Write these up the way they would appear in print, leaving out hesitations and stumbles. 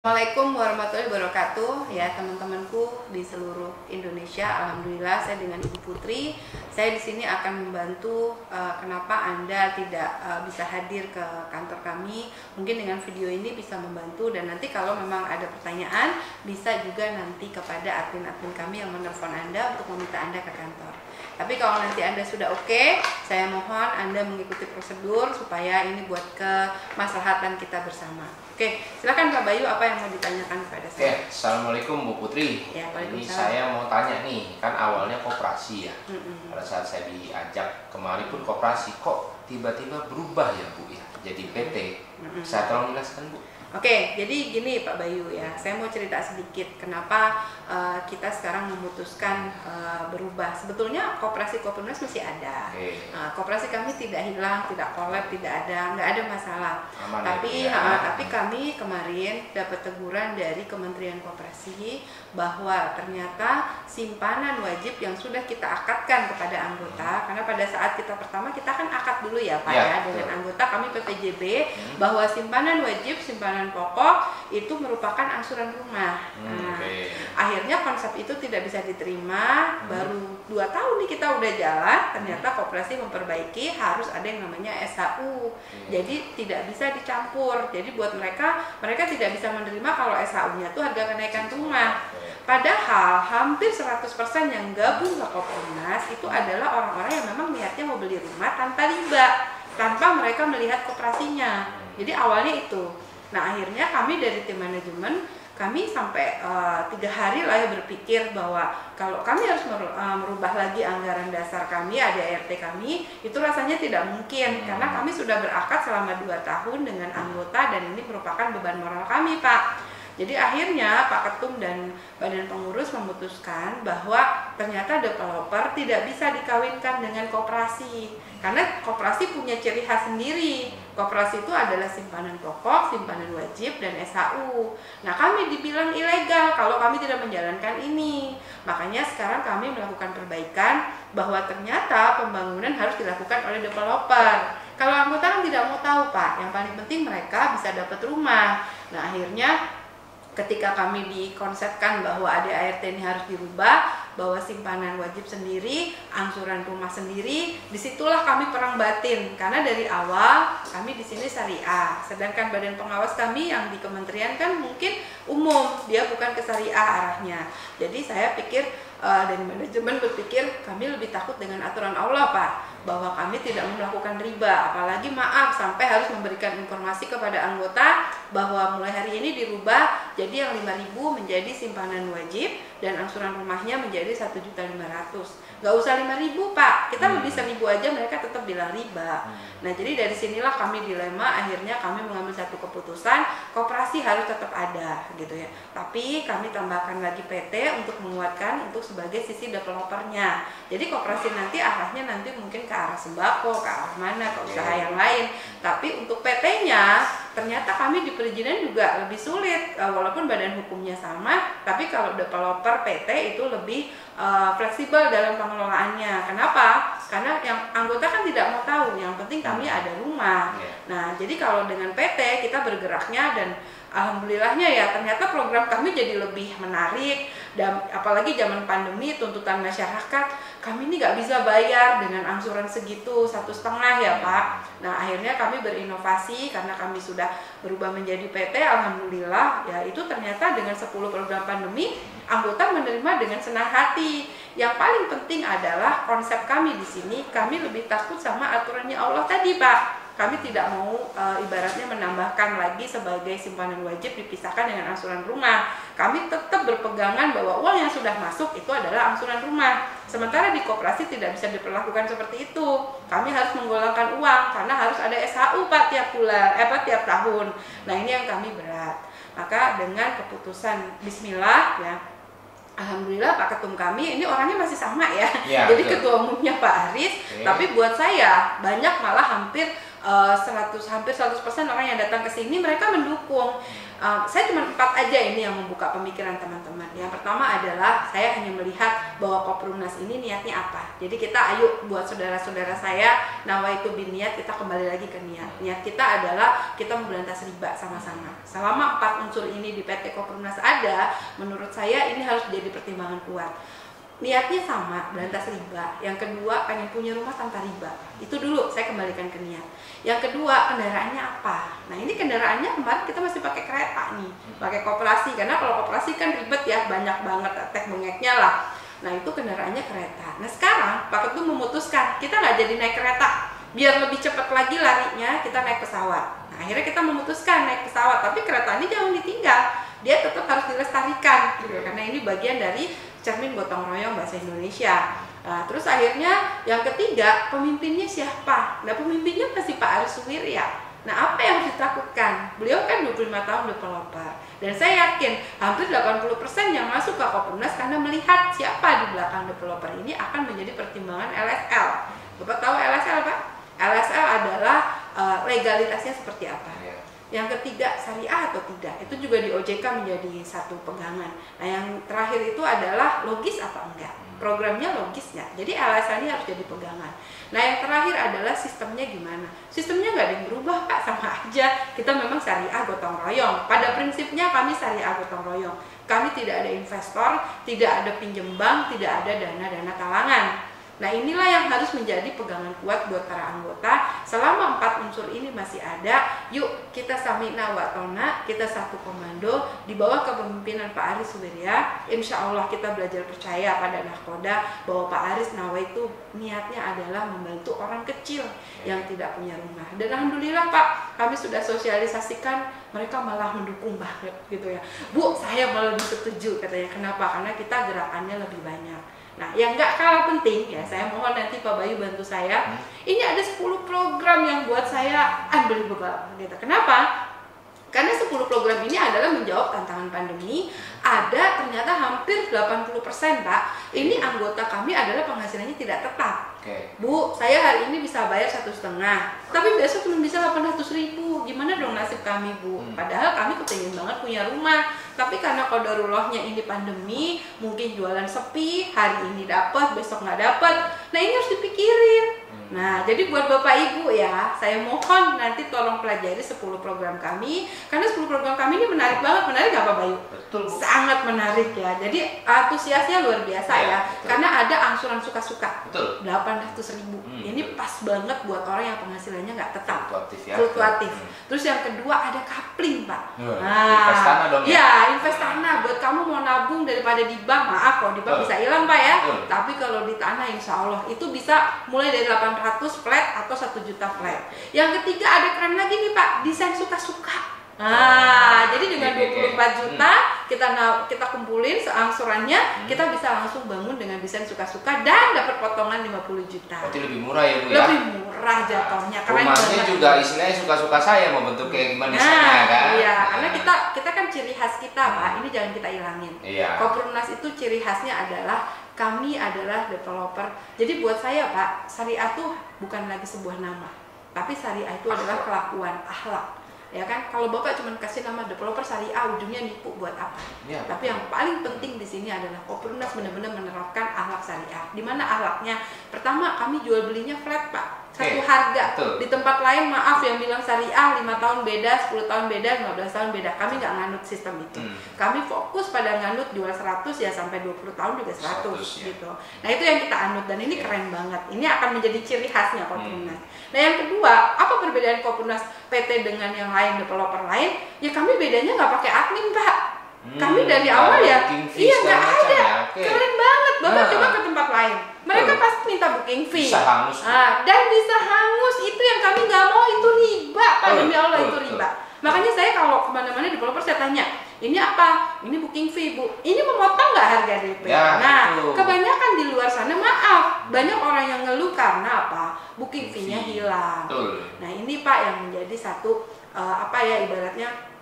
Assalamualaikum warahmatullahi wabarakatuh ya teman-temanku di seluruh Indonesia. Alhamdulillah saya dengan Ibu Putri. Saya di sini akan membantu kenapa Anda tidak bisa hadir ke kantor kami. Mungkin dengan video ini bisa membantu, dan nanti kalau memang ada pertanyaan bisa juga nanti kepada admin-admin kami yang menelpon Anda untuk meminta Anda ke kantor. Tapi kalau nanti Anda sudah oke, saya mohon Anda mengikuti prosedur supaya ini buat kemaslahatan kita bersama. Oke, silakan Pak Bayu, apa yang mau ditanyakan kepada saya? Oke, Assalamualaikum Bu Putri. Ya, Jadi saya mau tanya nih, kan awalnya koperasi ya. Pada saat saya diajak kemarin pun koperasi, kok tiba-tiba berubah ya Bu ya, jadi PT. Saya tolong jelaskan Bu. Oke, jadi gini Pak Bayu ya, saya mau cerita sedikit kenapa kita sekarang memutuskan berubah. Sebetulnya koperasi Kopimnas masih ada. Koperasi kami tidak hilang, tidak kolab, tidak ada, nggak ada masalah. Aman tapi ya, tapi kami kemarin dapat teguran dari Kementerian Koperasi bahwa ternyata simpanan wajib yang sudah kita akadkan kepada anggota, karena pada saat kita pertama kita kan akad dulu ya Pak ya dengan anggota kami PPJB bahwa simpanan wajib, simpanan pokok itu merupakan angsuran rumah. Akhirnya konsep itu tidak bisa diterima. Baru 2 tahun nih kita udah jalan, ternyata koperasi memperbaiki harus ada yang namanya SHU. Jadi tidak bisa dicampur. Jadi buat mereka tidak bisa menerima kalau SHU-nya tuh harga kenaikan rumah. Padahal hampir 100% yang gabung ke Kopimnas itu adalah orang-orang yang memang niatnya mau beli rumah tanpa riba, tanpa mereka melihat koperasinya. Jadi awalnya itu. Nah akhirnya kami dari tim manajemen, kami sampai 3 hari lah ya berpikir bahwa kalau kami harus merubah lagi anggaran dasar kami, ADART kami, itu rasanya tidak mungkin karena kami sudah berakad selama 2 tahun dengan anggota dan ini merupakan beban moral kami Pak. Jadi akhirnya Pak Ketum dan Badan Pengurus memutuskan bahwa ternyata developer tidak bisa dikawinkan dengan koperasi karena koperasi punya ciri khas sendiri. Koperasi itu adalah simpanan pokok, simpanan wajib, dan SHU. Nah kami dibilang ilegal kalau kami tidak menjalankan ini. Makanya sekarang kami melakukan perbaikan bahwa ternyata pembangunan harus dilakukan oleh developer. Kalau anggota kan tidak mau tahu Pak, yang paling penting mereka bisa dapat rumah. Nah akhirnya ketika kami dikonsepkan bahwa ADART ini harus dirubah, bahwa simpanan wajib sendiri, angsuran rumah sendiri, disitulah kami perang batin. Karena dari awal kami di sini syariah, sedangkan badan pengawas kami yang di kementerian kan mungkin umum, dia bukan ke syariah arahnya. Jadi saya pikir dari manajemen berpikir kami lebih takut dengan aturan Allah Pak, bahwa kami tidak melakukan riba, apalagi maaf sampai harus memberikan informasi kepada anggota bahwa mulai hari ini dirubah jadi yang 5.000 menjadi simpanan wajib dan angsuran rumahnya menjadi 1.500.000. Nggak usah 5.000 Pak, kita lebih 1.000 aja mereka tetap bilang riba. Nah jadi dari sinilah kami dilema, akhirnya kami mengambil satu keputusan koperasi harus tetap ada gitu ya. Tapi kami tambahkan lagi PT untuk menguatkan untuk sebagai sisi developernya. Jadi koperasi nanti arahnya nanti mungkin ke arah sembako, ke arah mana, ke usaha yang lain. Tapi untuk PT-nya ternyata kami di perizinan juga lebih sulit, walaupun badan hukumnya sama, tapi kalau developer PT itu lebih fleksibel dalam pengelolaannya. Kenapa? Karena yang anggota kan tidak mau tahu, yang penting kami ada rumah. Nah jadi kalau dengan PT kita bergeraknya dan alhamdulillahnya ya ternyata program kami jadi lebih menarik. Dan apalagi zaman pandemi tuntutan masyarakat, kami ini nggak bisa bayar dengan angsuran segitu 1,5 ya Pak. Nah akhirnya kami berinovasi karena kami sudah berubah menjadi PT, alhamdulillah ya itu ternyata dengan 10 program pandemi anggota menerima dengan senang hati. Yang paling penting adalah konsep kami di sini, kami lebih takut sama aturannya Allah tadi Pak. Kami tidak mau ibaratnya menambahkan lagi sebagai simpanan wajib dipisahkan dengan angsuran rumah. Kami tetap berpegangan bahwa uang yang sudah masuk itu adalah angsuran rumah. Sementara di koperasi tidak bisa diperlakukan seperti itu. Kami harus menggolongkan uang karena harus ada SHU Pak tiap bulan, tiap tahun. Nah ini yang kami berat. Maka dengan keputusan Bismillah ya, alhamdulillah Pak Ketum kami ini orangnya masih sama ya. Jadi betul. Ketua umumnya Pak Aris, tapi buat saya banyak malah hampir hampir 100% orang yang datang ke sini mereka mendukung. Saya cuma 4 aja ini yang membuka pemikiran teman-teman. Yang pertama adalah saya hanya melihat bahwa Koperumnas ini niatnya apa. Jadi kita ayo buat saudara-saudara saya, nawaitu bin niat, kita kembali lagi ke niat. Niat kita adalah kita memberantas riba sama-sama. Selama 4 unsur ini di PT Koperumnas ada, menurut saya ini harus jadi pertimbangan kuat. Niatnya sama, berantas riba. Yang kedua, pengen punya rumah tanpa riba. Itu dulu saya kembalikan ke niat. Yang kedua, kendaraannya apa? Nah ini kendaraannya kemarin kita masih pakai kereta nih, pakai koperasi. Karena kalau koperasi kan ribet ya, banyak banget tek bengeknya lah. Nah itu kendaraannya kereta. Nah sekarang Pak Ketum memutuskan kita nggak jadi naik kereta, biar lebih cepat lagi larinya kita naik pesawat. Nah akhirnya kita memutuskan naik pesawat, tapi kereta ini jangan ditinggal, dia tetap harus dilestarikan gitu. Karena ini bagian dari cermin gotong royong bahasa Indonesia. Nah, terus akhirnya yang ketiga, pemimpinnya siapa? Nah pemimpinnya pasti Pak Aris Suwirya. Nah apa yang harus ditakutkan? Beliau kan 25 tahun developer, dan saya yakin hampir 80% yang masuk ke Koperumnas karena melihat siapa di belakang developer ini akan menjadi pertimbangan LSL. Bapak tahu LSL Pak? LSL adalah legalitasnya seperti apa. Yang ketiga, syariah atau tidak, itu juga di OJK menjadi satu pegangan. Nah yang terakhir itu adalah logis atau enggak, programnya logis nggak. Jadi LSL ini harus jadi pegangan. Nah yang terakhir adalah sistemnya gimana. Sistemnya nggak ada yang berubah Pak, sama aja. Kita memang syariah gotong royong. Pada prinsipnya kami syariah gotong royong. Kami tidak ada investor, tidak ada pinjem bank, tidak ada dana-dana talangan. Nah inilah yang harus menjadi pegangan kuat buat para anggota. Selama 4 unsur ini masih ada, yuk kita samina wa tona, kita satu komando di bawah kepemimpinan Pak Aris Suwirya. Insya Allah kita belajar percaya pada nahkoda bahwa Pak Aris itu niatnya adalah membantu orang kecil yang tidak punya rumah. Dan alhamdulillah Pak, kami sudah sosialisasikan, mereka malah mendukung banget gitu ya. Bu, saya malah lebih setuju katanya. Kenapa? Karena kita gerakannya lebih banyak. Nah, yang nggak kalah penting ya, saya mohon nanti Pak Bayu bantu saya. Ini ada 10 program yang buat saya unbelievable gitu. Kenapa? Karena 10 program ini adalah menjawab tantangan pandemi. Ada ternyata hampir 80% Pak, ini anggota kami adalah penghasilannya tidak tetap. Bu, saya hari ini bisa bayar 1,5, tapi besok cuma bisa 800.000. Gimana dong nasib kami Bu? Padahal kami kepingin banget punya rumah, tapi karena qadarullahnya ini pandemi, mungkin jualan sepi, hari ini dapat, besok nggak dapat. Nah ini harus dipikirin. Nah jadi buat Bapak Ibu ya, saya mohon nanti tolong pelajari 10 program kami, karena 10 program kami ini menarik banget. Menarik nggak Pak Bayu? Betul Bu. Sangat menarik ya. Jadi antusiasnya luar biasa ya, karena ada angsuran suka-suka 800.000. Ini pas banget buat orang yang penghasilannya nggak tetap, fluktuatif. Terus yang kedua ada coupling Pak. Investana dong ya? Investana buat kamu mau nabung daripada di bank. Maaf kalau di bank bisa hilang Pak ya. Tapi kalau di tanah insya Allah itu bisa mulai dari 800 flat atau 1 juta flat. Yang ketiga ada keren lagi nih Pak, desain suka-suka. Nah, jadi dengan 24 juta kita kumpulin seangsurannya, kita bisa langsung bangun dengan desain suka-suka dan dapat potongan 50 juta. Berarti lebih murah ya Bu ya? Lebih murah jatuhnya. Rumahnya juga istilahnya suka-suka saya, mau bentuk kayak gimana desainnya kan? Iya, karena kita kan ciri khas kita Pak, ini jangan kita ilangin. Koperumnas itu ciri khasnya adalah kami adalah developer. Jadi buat saya Pak, syariah itu bukan lagi sebuah nama, tapi syariah itu adalah kelakuan, akhlak. Ya kan, kalau Bapak cuma kasih nama developer syariah, ujungnya nipu buat apa? Tapi yang paling penting di sini adalah Koperumnas benar-benar menerapkan akhlak syariah. Di mana akhlaknya? Pertama, kami jual belinya flat Pak, satu harga. Di tempat lain maaf yang bilang syariah 5 tahun beda, 10 tahun beda, 15 tahun beda. Kami nggak nganut sistem itu. Kami fokus pada nganut jual 100 ya sampai 20 tahun juga 100 gitu. Nah itu yang kita anut dan ini keren banget. Ini akan menjadi ciri khasnya Koperumnas. Nah yang kedua, apa perbedaan Koperumnas PT dengan yang lain, developer lain? Ya kami bedanya nggak pakai admin Pak. Kami dari awal ya, iya nggak ada. Keren banget. Bapak coba ke tempat lain, mereka pasti minta booking fee. Bisa hangus. Dan bisa hangus, itu yang kami nggak mau, itu riba Pak, demi Allah itu riba. Makanya saya kalau kemana-mana developer saya tanya, ini apa? Ini booking fee Bu, ini memotong nggak harga DP? Kebanyakan di luar sana maaf, banyak orang yang ngeluh karena apa? Booking fee-nya hilang. Nah ini Pak yang menjadi satu ibaratnya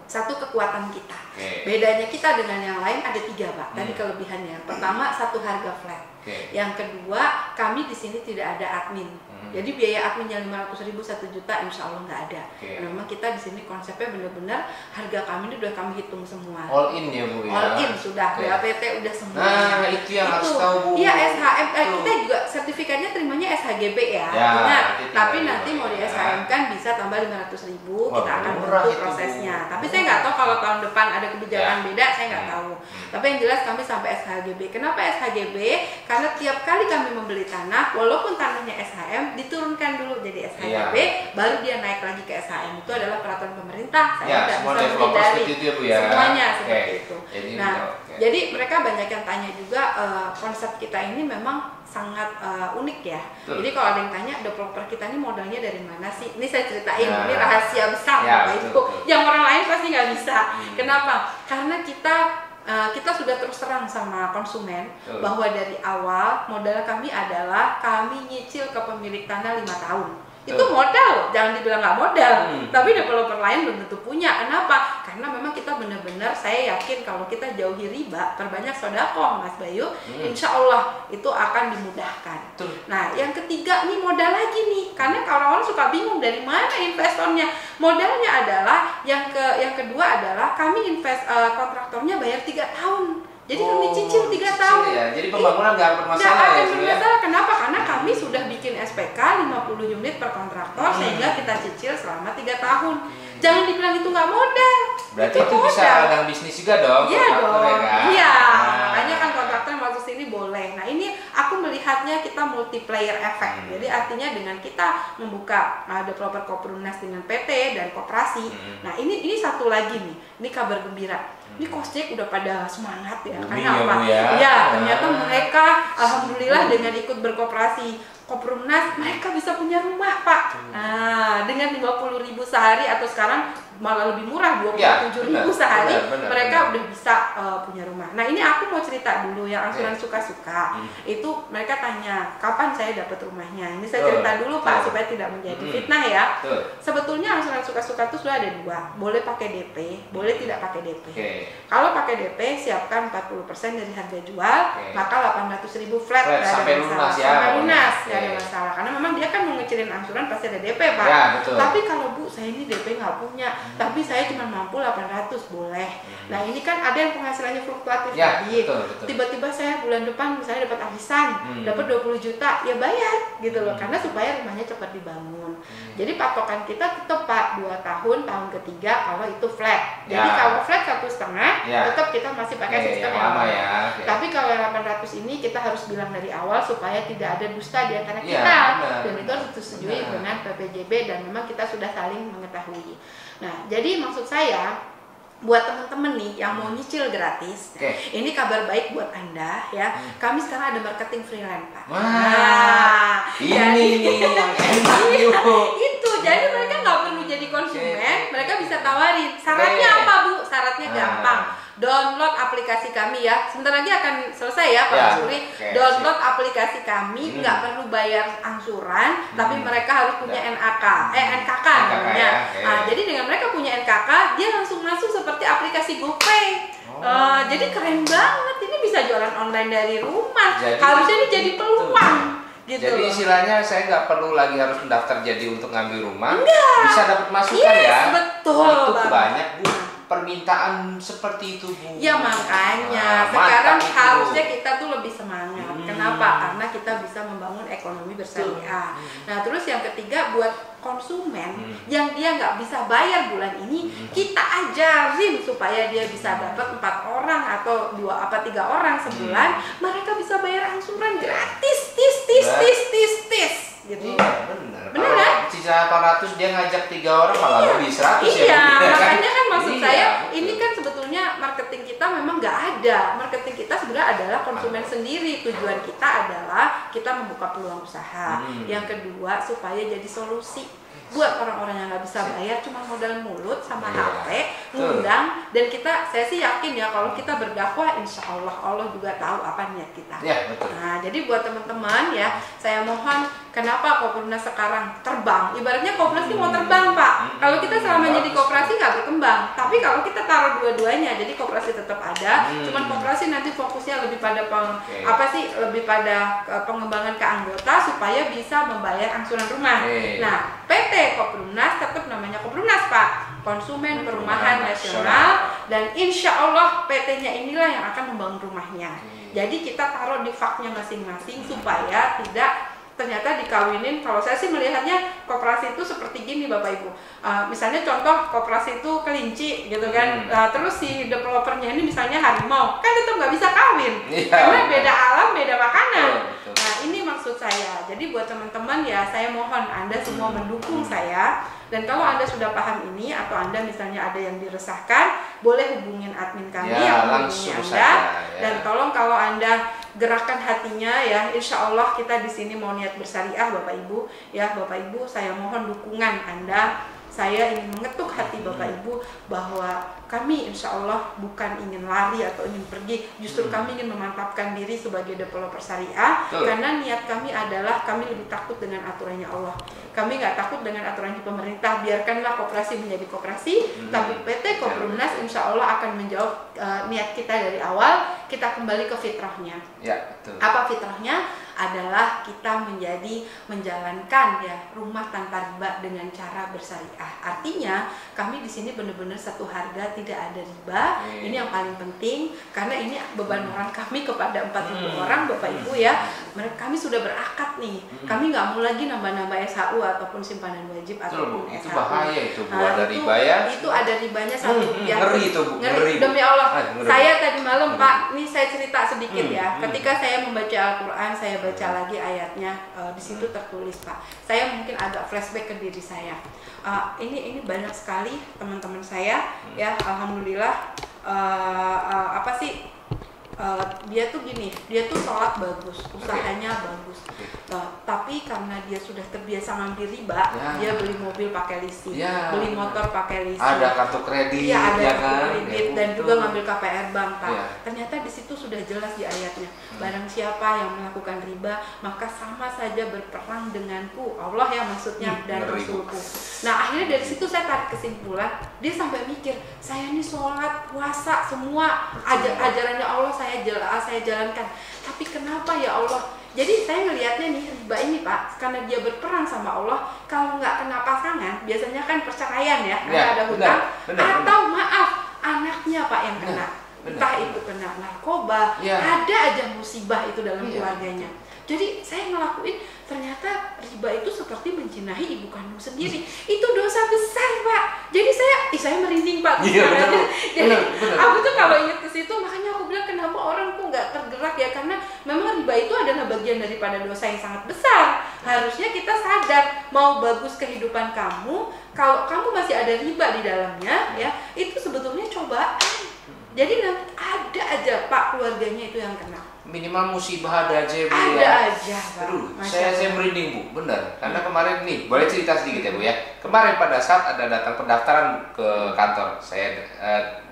satu kekuatan kita. Bedanya kita dengan yang lain ada 3 Pak. Tadi kelebihannya. Pertama, satu harga flat. Yang kedua, kami di sini tidak ada admin. Jadi biaya adminnya 500.000, 1 juta, insya Allah nggak ada. Nah, memang kita di sini konsepnya benar-benar harga kami ini udah kami hitung semua. All in ya Bu ya. All in sudah, BAPT udah semua. Nah itu yang harus tahu Bu. Iya SHM, kita juga sertifikatnya terimanya SHGB ya. Ingat, tapi nanti mau di SHM kan bisa tambah 500.000. Kita akan bantu prosesnya. Tapi saya nggak tahu kalau tahun depan ada kebijakan beda, saya nggak tahu. Tapi yang jelas kami sampai SHGB. Kenapa SHGB? Karena tiap kali kami membeli tanah, walaupun tanahnya SHM, diturunkan dulu jadi SHGB, baru dia naik lagi ke SHM. Itu adalah peraturan pemerintah. Saya tidak bisa menghindari ya, semuanya seperti itu. Jadi mereka banyak yang tanya juga, konsep kita ini memang sangat unik ya. Jadi kalau ada yang tanya, developer kita ini modalnya dari mana sih? Ini saya ceritain, ini rahasia besar Bapak Ibu. Yang orang lain pasti nggak bisa. Kenapa? Karena kita sudah terus terang sama konsumen bahwa dari awal modal kami adalah kami nyicil ke pemilik tanah 5 tahun. Itu modal, jangan dibilang nggak modal. Tapi developer lain belum tentu punya. Kenapa? Karena memang kita benar-benar, saya yakin kalau kita jauhi riba, perbanyak sedekah Mas Bayu, insya Allah itu akan dimudahkan. Nah, yang ketiga nih modal lagi nih, karena kalau orang suka bingung dari mana investornya. Modalnya adalah yang kedua adalah kami kontraktornya bayar 3 tahun. Jadi kami cicil 3 tahun. Ya. Jadi pembangunan nggak bermasalah ya? Nggak bermasalah. Kenapa? Karena kami sudah bikin SPK 50 unit per kontraktor sehingga kita cicil selama 3 tahun. Jangan dibilang itu nggak modal. Berarti itu bisa ladang bisnis juga dong. Iya dong. Ya, kan? Iya. Makanya kan kontraktor masuk sini boleh. Nah ini aku melihatnya kita multiplayer effect. Jadi artinya dengan kita membuka developer Koperumnas dengan PT dan koperasi. Nah ini satu lagi nih. Ini kabar gembira. Ini Kosjek udah pada semangat ya. Karena apa? Ya, ternyata mereka alhamdulillah dengan ikut berkoperasi Koperumnas, mereka bisa punya rumah, Pak. Nah, dengan 50.000 sehari atau sekarang malah lebih murah 27.000 sehari, mereka udah bisa punya rumah. Nah, ini aku mau cerita dulu yang angsuran suka-suka. Itu mereka tanya, kapan saya dapat rumahnya? Ini saya cerita dulu, Pak, supaya tidak menjadi fitnah ya. Sebetulnya angsuran suka-suka itu sudah ada 2. Boleh pakai DP, boleh tidak pakai DP. Kalau pakai DP, siapkan 40% dari harga jual, maka 800.000 flat, sampai lunas ya. Sampai lunas, nggak ada masalah. Karena memang dia kan mau ngecilin angsuran pasti ada DP, Pak. Ya, betul. Tapi kalau Bu, saya ini DP nggak punya, tapi saya cuma mampu 800, boleh. Nah ini kan ada yang penghasilannya fluktuatif tadi. Tiba-tiba saya bulan depan misalnya dapat arisan, dapat 20 juta, ya bayar gitu loh. Karena supaya rumahnya cepat dibangun. Jadi patokan kita tetap Pak 2 tahun, tahun ketiga kalau itu flat. Jadi kalau flat 1,5, tetap kita masih pakai sistem yang lama ya. Tapi kalau 800 ini kita harus bilang dari awal supaya tidak ada dusta di antara kita. Dan itu harus disetujui dengan PPJB dan memang kita sudah saling mengetahui. Nah, jadi maksud saya buat teman-teman nih yang mau nyicil gratis, ini kabar baik buat Anda ya. Kami sekarang ada marketing freelance, Pak. Ini yang enak itu. Jadi mereka nggak perlu jadi konsumen, mereka bisa tawarin. Syaratnya apa, Bu? Syaratnya gampang. Download aplikasi kami ya. Sebentar lagi akan selesai ya Pak Suri. Download aplikasi kami, nggak perlu bayar angsuran, tapi mereka harus punya NKK namanya. Nah, jadi dengan mereka punya NKK, dia langsung masuk seperti aplikasi GoPay. Jadi keren banget. Ini bisa jualan online dari rumah. Harusnya ini jadi peluang. Gitu jadi istilahnya saya nggak perlu lagi harus mendaftar jadi untuk ngambil rumah. Bisa dapat masukan betul. Itu banyak Bu. Permintaan seperti itu Bu. Ya makanya sekarang harusnya kita tuh lebih semangat. Kenapa? Karena kita bisa membangun ekonomi bersyariah. Nah terus yang ketiga buat konsumen yang dia nggak bisa bayar bulan ini, kita ajarin supaya dia bisa dapat 4 orang atau 3 orang sebulan, mereka bisa bayar angsuran gratis, tis. Gitu. Bener kan? Sisa 800 dia ngajak 3 orang malah lebih 100 ya. Makanya kan maksud saya ini kan sebetulnya marketing kita memang nggak ada. Marketing kita sebenarnya adalah konsumen sendiri. Tujuan kita adalah kita membuka peluang usaha. Yang kedua supaya jadi solusi buat orang-orang yang nggak bisa bayar cuma modal mulut sama HP, mengundang, dan saya sih yakin ya kalau kita berdakwah, insya Allah juga tahu apa niat kita. Ya, betul. Nah, jadi buat teman-teman ya, saya mohon, kenapa Kopdarnas sekarang terbang? Ibaratnya Kopdarnas ini mau terbang, Pak. Kalau kita selama jadi koperasi nggak berkembang, tapi kalau kita taruh dua-duanya, jadi koperasi tetap ada, cuman koperasi nanti fokusnya lebih pada lebih pada pengembangan ke anggota supaya bisa membayar angsuran rumah. Nah, PT Kopdarnas tetap namanya Kopdarnas, Pak, Konsumen Perumahan Nasional, dan insya Allah PT-nya inilah yang akan membangun rumahnya. Jadi kita taruh di faknya masing-masing supaya tidak ternyata dikawinin. Kalau saya sih melihatnya koperasi itu seperti gini Bapak Ibu, misalnya contoh koperasi itu kelinci gitu kan, terus si developernya ini misalnya harimau, kan tetap nggak bisa kawin karena beda alam, beda makanan. Nah, ini maksud saya. Jadi buat teman-teman ya, saya mohon Anda semua mendukung saya. Dan kalau Anda sudah paham ini, atau Anda misalnya ada yang diresahkan, boleh hubungin admin kami yang menghubungi Anda. Dan tolong kalau Anda gerakan hatinya ya, insya Allah kita di sini mau niat bersyariah Bapak Ibu ya. Bapak Ibu, saya mohon dukungan Anda. Saya ingin mengetuk hati Bapak Ibu bahwa kami insya Allah bukan ingin lari atau ingin pergi, justru kami ingin memantapkan diri sebagai developer syariah. Karena niat kami adalah kami lebih takut dengan aturannya Allah. Kami nggak takut dengan aturannya pemerintah. Biarkanlah koperasi menjadi koperasi, tapi PT Kopdarnas insya Allah akan menjawab niat kita dari awal. Kita kembali ke fitrahnya. Apa fitrahnya? Adalah kita menjalankan ya rumah tanpa riba dengan cara bersyariah. Artinya kami di sini benar-benar satu harga, tidak ada riba. Ini yang paling penting, karena ini beban orang kami kepada 4.000 orang Bapak Ibu ya. Kami sudah berakad nih, kami nggak mau lagi nambah-nambah SHU ataupun simpanan wajib ataupun itu SHU. Bahaya itu, ada riba ya. Itu ada ribanya satu. Ngeri itu, Bu. Ngeri. Demi Allah. Saya tadi malam Pak, ini saya cerita sedikit ya. Ketika saya membaca Al-Quran, saya baca lagi ayatnya, di situ tertulis Pak. Saya mungkin agak flashback ke diri saya. Ini banyak sekali teman-teman saya ya, alhamdulillah. Dia tuh gini, dia tuh sholat bagus, usahanya bagus, tapi karena dia sudah terbiasa ngambil riba, dia beli mobil pakai leasing, beli motor pakai leasing, ada kartu kredit, ada kartu kredit, dan juga ngambil KPR bank, Pak. Ternyata di situ sudah jelas di ayatnya, barang siapa yang melakukan riba, maka sama saja berperang denganku, Allah ya maksudnya, dan Rasulku. Nah, akhirnya dari situ saya tarik kesimpulan, dia sampai mikir, saya ini sholat, puasa, semua ajarannya Allah saya jalankan, tapi kenapa ya Allah? Jadi saya ngelihatnya nih, riba ini Pak, karena dia berperang sama Allah, kalau nggak kena pasangan, biasanya kan perceraian ya, ada hutang, atau maaf, anaknya Pak yang kena, entah itu kena narkoba, ada aja musibah itu dalam keluarganya. Jadi saya ngelakuin, ternyata riba itu seperti menjinahi ibu kandung sendiri. Itu dosa besar Pak. Jadi saya merinding Pak. Jadi aku tuh kalau ingat ke situ, makanya aku bilang kenapa orang tuh nggak tergerak ya, karena memang riba itu adalah bagian daripada dosa yang sangat besar. Harusnya kita sadar, mau bagus kehidupan kamu, kalau kamu masih ada riba di dalamnya ya, itu sebetulnya cobaan. Jadi nanti ada aja Pak keluarganya itu yang kena. Minimal musibah ada aja Bu. Ada aja Pak. Aduh, saya merinding Bu, benar. Karena kemarin nih, boleh cerita sedikit ya Bu ya. Kemarin pada saat ada datang pendaftaran ke kantor, saya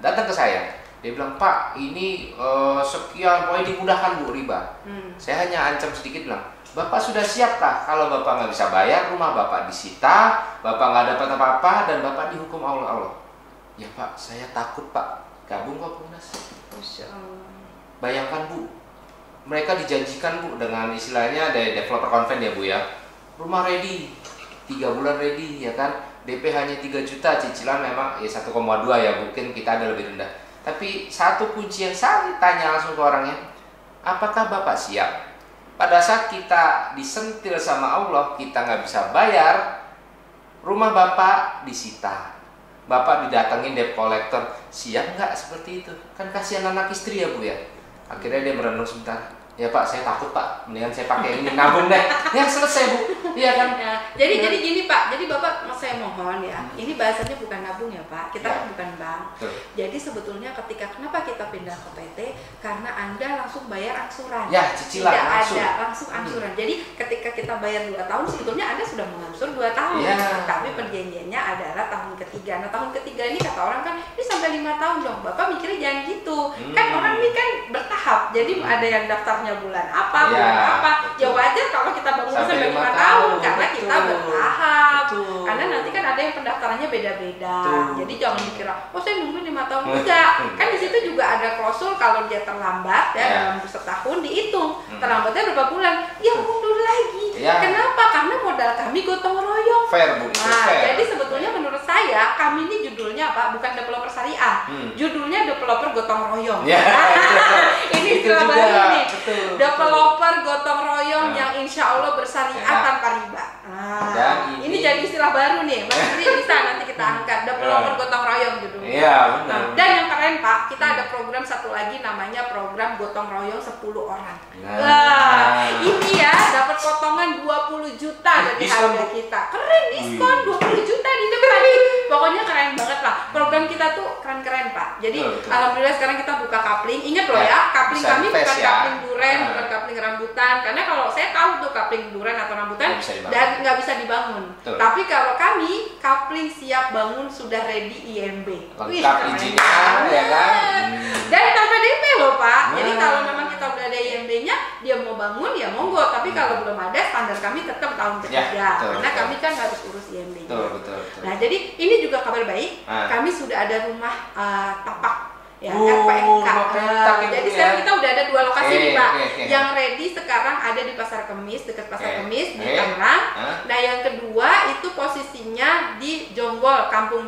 datang ke saya. Dia bilang, Pak, ini sekian, pokoknya dimudahkan Bu riba. Saya hanya ancam sedikit bilang, Bapak sudah siapkah kalau Bapak nggak bisa bayar, rumah Bapak disita, Bapak nggak dapat apa-apa, dan Bapak dihukum Allah. Ya Pak, saya takut Pak. Gabung Kopdarnas. Bayangkan Bu, mereka dijanjikan Bu dengan istilahnya dari developer konven ya Bu ya, rumah ready, 3 bulan ready ya kan, DP hanya 3 juta, cicilan memang ya 1,2 ya, mungkin kita ada lebih rendah. Tapi satu kunci yang saya tanya langsung ke orangnya, apakah Bapak siap? Pada saat kita disentil sama Allah, kita nggak bisa bayar, rumah Bapak disita, Bapak didatengin debt collector, siap nggak seperti itu? Kan kasihan anak istri ya Bu ya. Akhirnya dia merenung sebentar, Ya Pak, saya takut Pak, mendingan saya pakai ini, nabung deh. Ya selesai Bu, iya kan? Ya, jadi gini Pak, jadi Bapak saya mohon ya, ini bahasanya bukan nabung ya Pak, kita kan bukan bank. Betul. Jadi sebetulnya kenapa kita pindah ke PT? Karena Anda langsung bayar angsuran. Ya, cicilan Tidak langsung. ada langsung angsuran. Jadi ketika kita bayar 2 tahun, sebetulnya Anda sudah mengangsur 2 tahun. Ya. Tapi perjanjiannya adalah tahun ketiga. Nah tahun ketiga ini kata orang kan, ini sampai 5 tahun dong. Bapak mikirnya jangan gitu. Kan orang ini kan bertahap. Jadi ada yang daftarnya bulan apa, Ya, bulan apa. betul. Ya wajar kalau kita bangun sampai 5 5 tahun karena betul. kita bertahap. Betul. Karena nanti kan ada yang pendaftarannya beda-beda. Betul. Jadi jangan dikira, oh saya nungguin 5 tahun. Enggak. Kan di situ juga ada klausul kalau dia terlambat ya, dalam setahun dihitung. Terlambatnya berapa bulan? Ya mundur lagi. Ya. Kenapa? Karena modal kami gotong royong. Fair Bu, itu Nah, fair. jadi sebetulnya menurut saya kami ini judulnya apa? Bukan developer syariah. Judulnya developer gotong royong. Ya, Ini itu istilah juga. baru nih. Betul, Developer gotong royong Nah. yang insya Allah bersyariah Ya. tanpa riba. Nah, Dan ini jadi istilah baru nih. Mas Tri bisa nanti kita angkat developer Ya. gotong royong judulnya. Iya, benar. Nah, dan yang keren Pak, kita ada program satu lagi namanya program gotong royong 10 orang. Nah. Wah, ini ya dapat potongan 20 juta dari Diskon, harga Bu. kita. Keren diskon 20 juta di depan. Pokoknya keren banget lah. Program kita tuh keren-keren Pak. Jadi Betul. alhamdulillah sekarang kita buka kapling. Ingat loh Ya, ya, kapling bisa kami invest bukan ya. kapling duren, Nah. bukan kapling rambutan. Karena kalau saya tahu tuh kapling duren atau rambutan Nggak bisa dibangun. dan nggak bisa dibangun. Betul. Tapi kalau kami kapling siap bangun sudah ready IMB. Wih, Lengkap keren izinnya banget. ya kan. Dan tanpa DP loh Pak. Jadi Nah. kalau memang kita udah ada IMB-nya, dia mau bangun ya monggo. Tapi kalau belum ada, standar kami tetap tahun ketiga. betul, Karena betul. kami kan harus urus IMB-nya. Betul, betul, betul. Nah, jadi ini juga kabar baik. Ah. Kami sudah ada rumah tapak ya, Oh, RPK. rumah petak itu Jadi ya. sekarang kita udah ada 2 lokasi Oke, nih Pak. oke. Yang ready sekarang ada di Pasar Kemis, dekat Pasar Oke. Kemis di Oke. Tangerang. Hah? Nah, yang kedua itu posisinya di Jonggol, Kampung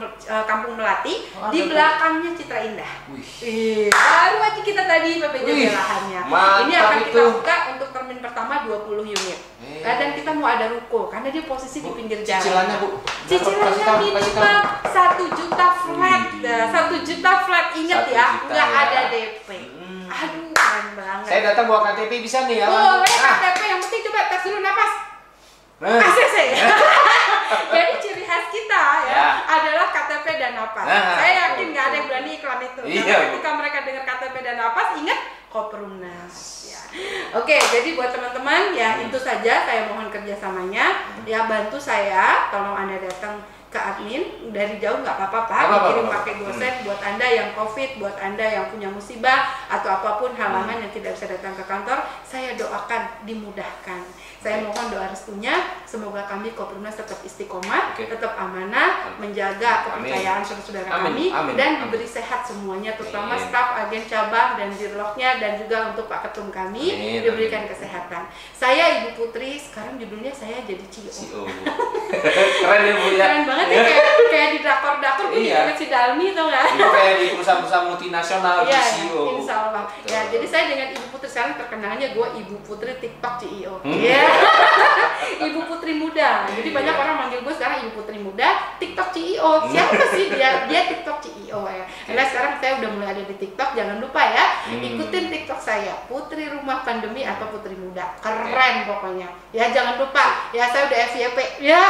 Melati, Oh, di ada. belakangnya Citra Indah. Wih. Baru aja kita tadi PPJ Wih, lahannya. mantap Ini akan kita itu. buka untuk termin pertama 20 unit. Dan kita mau ada ruko karena dia posisi di pinggir jalan. Cicilannya Bu. Cicilannya Kasih tahu. minimal 1 juta flat. Wih. 1 juta flat, ingat 1 ya, juta nggak ya. ada DP. Hmm. Aduh, keren banget. Saya datang bawa KTP bisa nih ya. Boleh Ah. KTP, yang penting coba tes dulu napas. Nah. ACC. Jadi ciri khas kita ya, Ya. adalah KTP dan napas. Nah, Saya yakin betul, nggak ada yang betul. berani iklan itu. Iya, Karena Bu. ketika mereka dengar KTP dan napas, ingat Koperumnas. Ya. Oke, jadi buat teman-teman ya itu saja saya mohon kerjasamanya. Ya bantu saya, tolong Anda datang ke admin dari jauh nggak apa-apa Pak, Nggak apa-apa, dikirim nggak pakai apa-apa. GoSend buat Anda yang COVID, buat Anda yang punya musibah atau apapun halangan yang tidak bisa datang ke kantor, saya doakan dimudahkan. Saya mohon doa restunya, semoga kami Koperumnas tetap istiqomah, Oke. tetap amanah, menjaga kepercayaan saudara-saudara Amin. kami, Amin. dan Amin. diberi sehat semuanya, terutama Amin. staf, agen cabang, dan dirloknya, dan juga untuk Pak Ketum kami, Amin. diberikan kesehatan. Saya Ibu Putri, sekarang judulnya saya jadi CEO. CEO. Keren ya Bu ya. Keren banget ya, kayak di drakor-drakor, gue Iya. ingat si Dalmi tau nggak? Itu kayak di perusahaan-perusahaan multinasional di Iya, CEO. Bu. insya Allah. Betul. Ya, jadi saya dengan Ibu Putri sekarang terkenalnya gue Ibu Putri TikTok CEO. Hmm. Iya. Ibu Putri Muda. Jadi Iya. banyak orang manggil gue sekarang Ibu Putri Muda, TikTok CEO. Siapa sih dia? Dia TikTok CEO ya. Karena sekarang saya udah mulai ada di TikTok. Jangan lupa ya, ikutin TikTok saya, Putri Rumah Pandemi atau Putri Muda. Keren pokoknya. Ya jangan lupa. Ya saya udah FYP. Ya.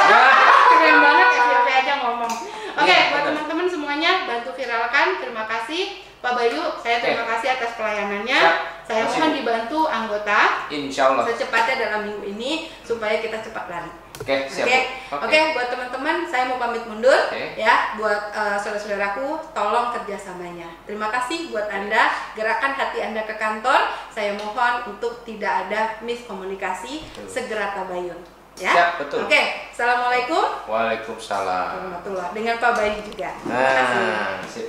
Keren banget FYP aja ngomong. Oke, Iya, buat betul. teman-teman semuanya bantu viralkan. Terima kasih Pak Bayu. Saya terima kasih atas pelayanannya. Siap. Saya Makasih, mohon Bu. dibantu anggota Insya Allah. secepatnya dalam minggu ini supaya kita cepat lari. Oke, siap. Oke, Bu. oke, buat teman-teman saya mau pamit mundur Oke. ya. Buat saudara-saudaraku, tolong kerjasamanya. Terima kasih buat Anda, gerakan hati Anda ke kantor. Saya mohon untuk tidak ada miskomunikasi, Betul. segera tabayun. Ya, Siap, betul. Oke, assalamualaikum Waalaikumsalam. warahmatullahi. Dengan Pak Bayu juga. Terima kasih. Nah, sip.